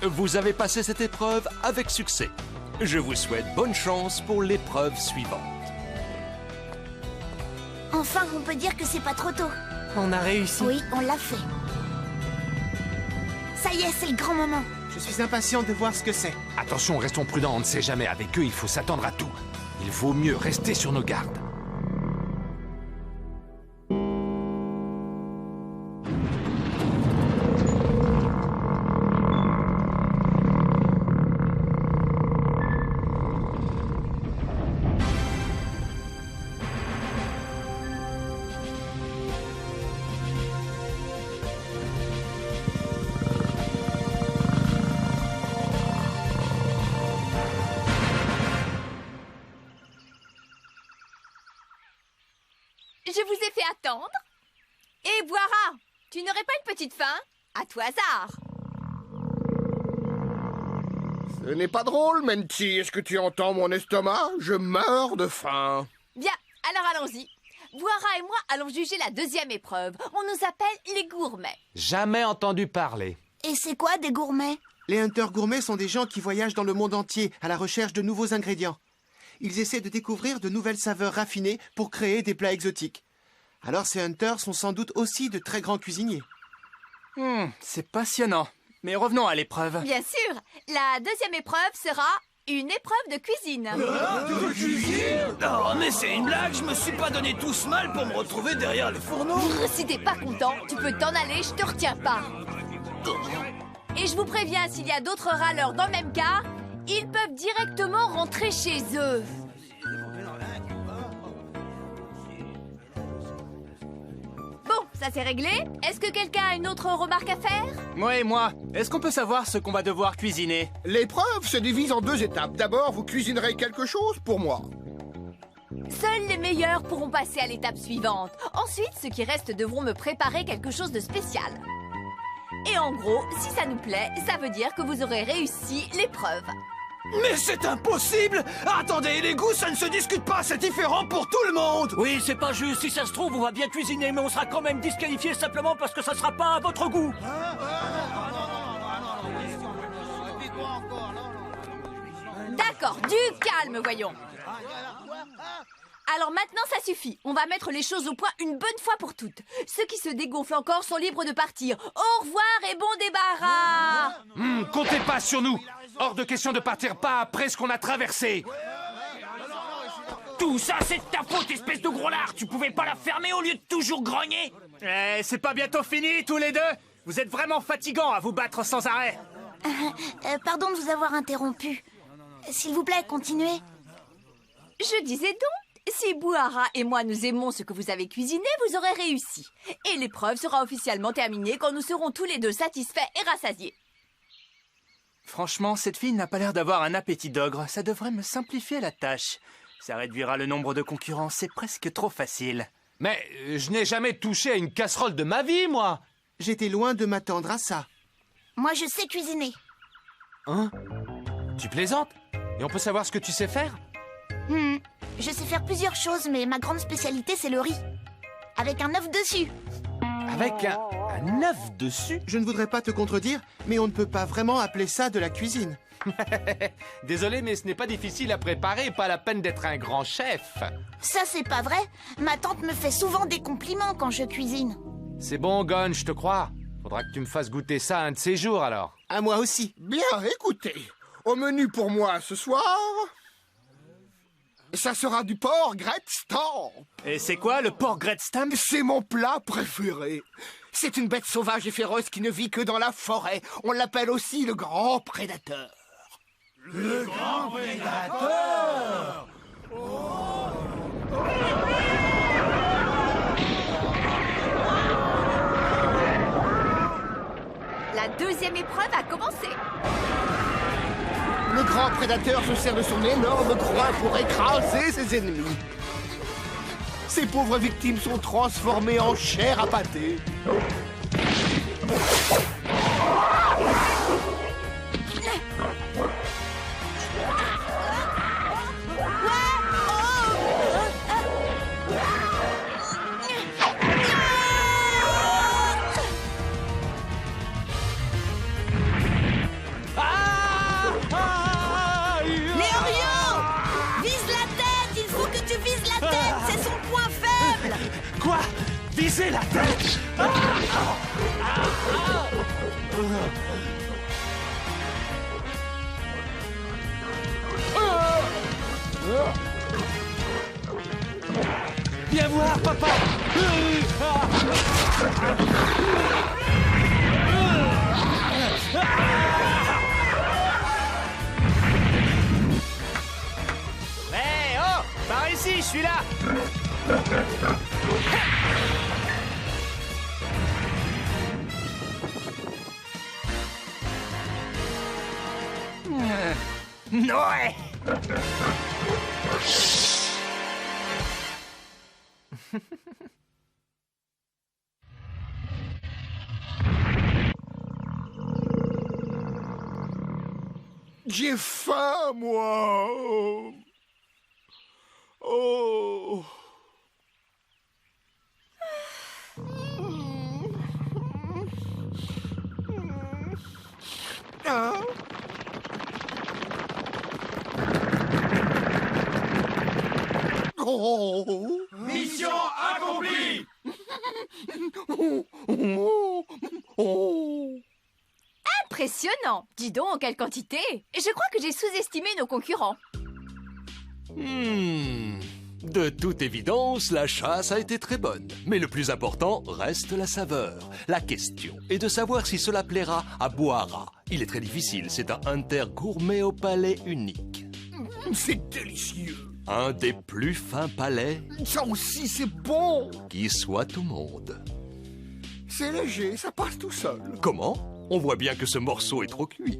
Vous avez passé cette épreuve avec succès. Je vous souhaite bonne chance pour l'épreuve suivante. Enfin, on peut dire que c'est pas trop tôt. On a réussi. Oui, on l'a fait. Ça y est, c'est le grand moment. Je suis impatient de voir ce que c'est. Attention, restons prudents, on ne sait jamais. Avec eux, il faut s'attendre à tout. Il vaut mieux rester sur nos gardes. Je vous ai fait attendre. Et Boira, tu n'aurais pas une petite faim? À tout hasard. Ce n'est pas drôle, Menti. Est-ce que tu entends mon estomac? Je meurs de faim. Bien, alors allons-y. Boira et moi allons juger la deuxième épreuve. On nous appelle les gourmets. Jamais entendu parler. Et c'est quoi des gourmets? Les hunters gourmets sont des gens qui voyagent dans le monde entier à la recherche de nouveaux ingrédients. Ils essaient de découvrir de nouvelles saveurs raffinées pour créer des plats exotiques. Alors ces hunters sont sans doute aussi de très grands cuisiniers. C'est passionnant. Mais revenons à l'épreuve. Bien sûr, la deuxième épreuve sera une épreuve de cuisine. Oh, mais c'est une blague, je me suis pas donné tout ce mal pour me retrouver derrière le fourneau. Si t'es pas content, tu peux t'en aller, je te retiens pas. Et je vous préviens, s'il y a d'autres râleurs dans le même cas, ils peuvent directement rentrer chez eux. Bon, ça c'est réglé. Est-ce que quelqu'un a une autre remarque à faire? Moi et moi, est-ce qu'on peut savoir ce qu'on va devoir cuisiner? L'épreuve se divise en 2 étapes. D'abord, vous cuisinerez quelque chose pour moi. Seuls les meilleurs pourront passer à l'étape suivante. Ensuite, ceux qui restent devront me préparer quelque chose de spécial. Et en gros, si ça nous plaît, ça veut dire que vous aurez réussi l'épreuve. Mais c'est impossible! Attendez, les goûts, ça ne se discute pas, c'est différent pour tout le monde! Oui, c'est pas juste. Si ça se trouve, on va bien cuisiner, mais on sera quand même disqualifié simplement parce que ça sera pas à votre goût. D'accord, du calme, voyons. Alors maintenant, ça suffit. On va mettre les choses au point une bonne fois pour toutes. Ceux qui se dégonflent encore sont libres de partir. Au revoir et bon débarras! Comptez pas sur nous. Hors de question de partir pas après ce qu'on a traversé. Tout ça, c'est de ta faute, espèce de gros lard. Tu pouvais pas la fermer au lieu de toujours grogner? C'est pas bientôt fini, tous les deux? Vous êtes vraiment fatigants à vous battre sans arrêt. Pardon de vous avoir interrompu. S'il vous plaît, continuez. Je disais donc, si Bouhara et moi nous aimons ce que vous avez cuisiné, vous aurez réussi. Et l'épreuve sera officiellement terminée quand nous serons tous les deux satisfaits et rassasiés. Franchement, cette fille n'a pas l'air d'avoir un appétit d'ogre. Ça devrait me simplifier la tâche. Ça réduira le nombre de concurrents, c'est presque trop facile. Mais je n'ai jamais touché à une casserole de ma vie, moi. J'étais loin de m'attendre à ça. Moi, je sais cuisiner. Hein? Tu plaisantes? Et on peut savoir ce que tu sais faire? Je sais faire plusieurs choses, mais ma grande spécialité, c'est le riz. Avec un œuf dessus. Avec un œuf dessus? Je ne voudrais pas te contredire, mais on ne peut pas vraiment appeler ça de la cuisine. Désolé, mais ce n'est pas difficile à préparer, pas la peine d'être un grand chef. Ça, c'est pas vrai. Ma tante me fait souvent des compliments quand je cuisine. C'est bon, Gon, je te crois. Faudra que tu me fasses goûter ça un de ces jours, alors. À moi aussi. Bien, écoutez. Au menu pour moi ce soir, ça sera du porc Gretz-Stamp. Et c'est quoi le porc Gretz-Stamp? C'est mon plat préféré. C'est une bête sauvage et féroce qui ne vit que dans la forêt. On l'appelle aussi le grand prédateur. Le grand prédateur! La deuxième épreuve a commencé. Le grand prédateur se sert de son énorme croix pour écraser ses ennemis. Ces pauvres victimes sont transformées en chair à pâté. Visez la tête. Viens voir, papa. Hé, oh, par ici, je suis là. Noé. J'ai faim, moi. Oh. Ah. Oh. Mission accomplie. Impressionnant. Dis donc, quelle quantité. Je crois que j'ai sous-estimé nos concurrents. De toute évidence, la chasse a été très bonne. Mais le plus important reste la saveur. La question est de savoir si cela plaira à Boara. Il est très difficile, c'est un hunter gourmet au palais unique. C'est délicieux. Un des plus fins palais Ça aussi, c'est bon. qui soit au monde. C'est léger, ça passe tout seul. Comment? On voit bien que ce morceau est trop cuit.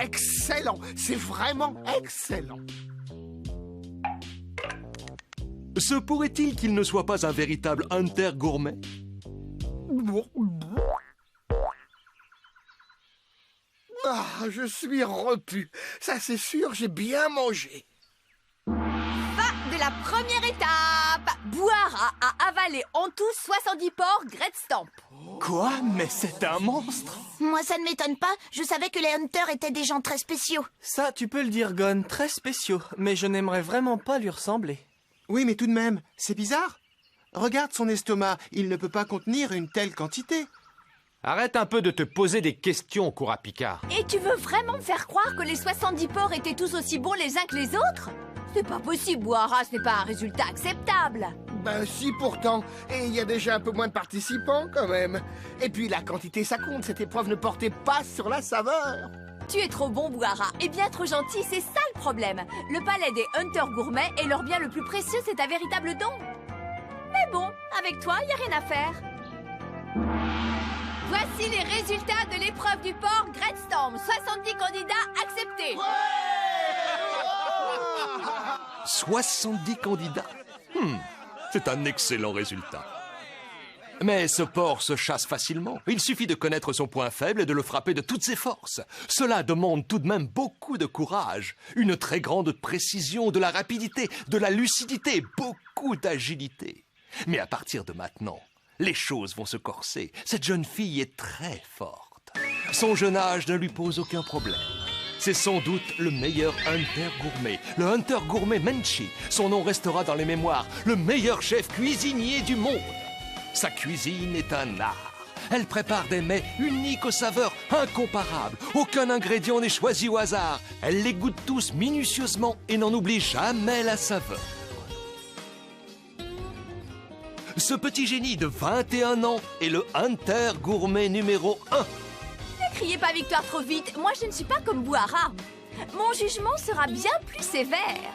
Excellent, c'est vraiment excellent. Se pourrait-il qu'il ne soit pas un véritable hunter gourmet? Ah, je suis repu. Ça, c'est sûr, j'ai bien mangé. Fin de la première étape. Boara a avalé en tout 70 porcs Greatstamp. Quoi? Mais c'est un monstre. Moi, ça ne m'étonne pas. Je savais que les hunters étaient des gens très spéciaux. Ça, tu peux le dire, Gon, très spéciaux. Mais je n'aimerais vraiment pas lui ressembler. Oui, mais tout de même, c'est bizarre. Regarde son estomac, il ne peut pas contenir une telle quantité. Arrête un peu de te poser des questions, Kurapika. Et tu veux vraiment me faire croire que les 70 porcs étaient tous aussi bons les uns que les autres? C'est pas possible, Boara, ce n'est pas un résultat acceptable. Ben si, pourtant. Et il y a déjà un peu moins de participants, quand même. Et puis, la quantité, ça compte. Cette épreuve ne portait pas sur la saveur. Tu es trop bon, Boara, et bien trop gentil, c'est ça le problème. Le palais des hunters gourmets est leur bien le plus précieux, c'est un véritable don. Mais bon, avec toi, il n'y a rien à faire. Voici les résultats de l'épreuve du porc Greatstamp. 70 candidats acceptés. 70 candidats. C'est un excellent résultat. Mais ce porc se chasse facilement. Il suffit de connaître son point faible et de le frapper de toutes ses forces. Cela demande tout de même beaucoup de courage, une très grande précision, de la rapidité, de la lucidité, beaucoup d'agilité. Mais à partir de maintenant, les choses vont se corser. Cette jeune fille est très forte. Son jeune âge ne lui pose aucun problème. C'est sans doute le meilleur hunter gourmet, le hunter gourmet Menchi. Son nom restera dans les mémoires, le meilleur chef cuisinier du monde. Sa cuisine est un art. Elle prépare des mets uniques aux saveurs incomparables. Aucun ingrédient n'est choisi au hasard. Elle les goûte tous minutieusement et n'en oublie jamais la saveur. Ce petit génie de 21 ans est le hunter gourmet numéro 1. Ne criez pas victoire trop vite, moi je ne suis pas comme Boara. Mon jugement sera bien plus sévère.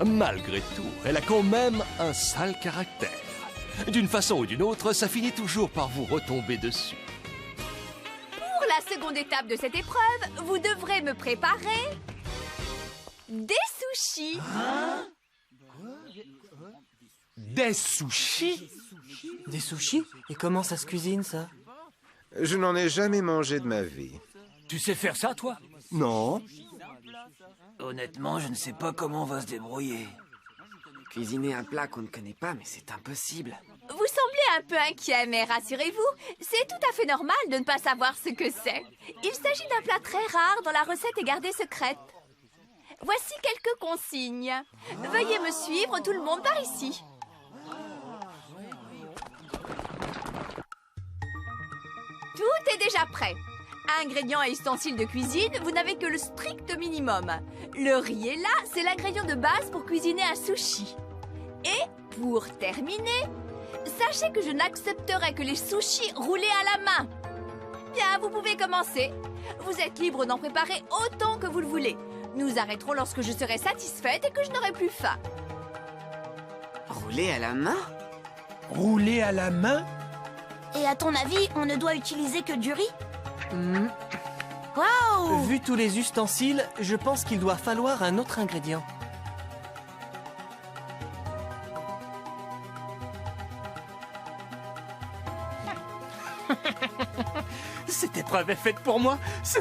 Malgré tout, elle a quand même un sale caractère. D'une façon ou d'une autre, ça finit toujours par vous retomber dessus. Pour la seconde étape de cette épreuve, vous devrez me préparer des sushis. Des sushis? Des sushis? Et comment ça se cuisine, ça? Je n'en ai jamais mangé de ma vie. Tu sais faire ça, toi? Non. Honnêtement, je ne sais pas comment on va se débrouiller. Cuisiner un plat qu'on ne connaît pas, mais c'est impossible. Vous semblez un peu inquiet, mais rassurez-vous, c'est tout à fait normal de ne pas savoir ce que c'est. Il s'agit d'un plat très rare dont la recette est gardée secrète. Voici quelques consignes. Veuillez me suivre, tout le monde par ici. Tout est déjà prêt. Ingrédients et ustensiles de cuisine, vous n'avez que le strict minimum. Le riz est là, c'est l'ingrédient de base pour cuisiner un sushi. Et pour terminer, sachez que je n'accepterai que les sushis roulés à la main. Bien, vous pouvez commencer. Vous êtes libre d'en préparer autant que vous le voulez. Nous arrêterons lorsque je serai satisfaite et que je n'aurai plus faim. Rouler à la main? Rouler à la main? Et à ton avis, on ne doit utiliser que du riz? Waouh! Vu tous les ustensiles, je pense qu'il doit falloir un autre ingrédient. Cette épreuve est faite pour moi.